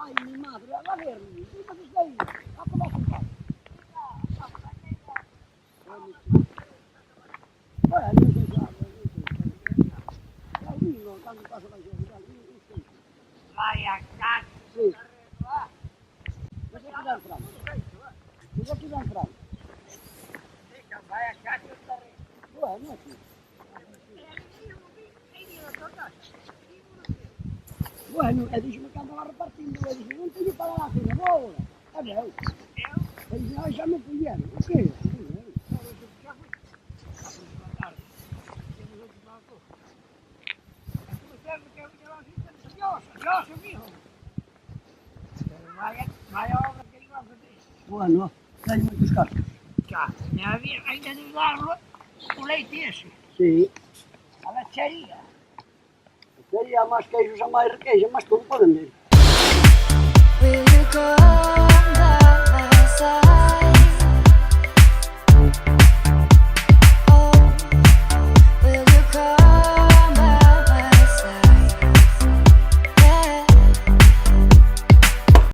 Ai, mi madre, a vermi, prima che stai, a come si fa? Non si sa, lì non tanto passa la gente, lì sì. Vai a cazzo! Sì. Ma che ti dà il franco? Cosa ti dà il franco? Vai a cazzo stare! Non è qui. Bueno, e dice, ma quando va ripartendo, dice, non ti fa la fine, no, è vero. E dice, no, siamo pugliani, ok? Vai a obra que ele vai fazer. Bueno, dai muitos carros. Já, ainda de dar o leite esse. Sim. A lecheria. Seria mais queijos, a mais requeijo, mas tudo para vender. Will you go?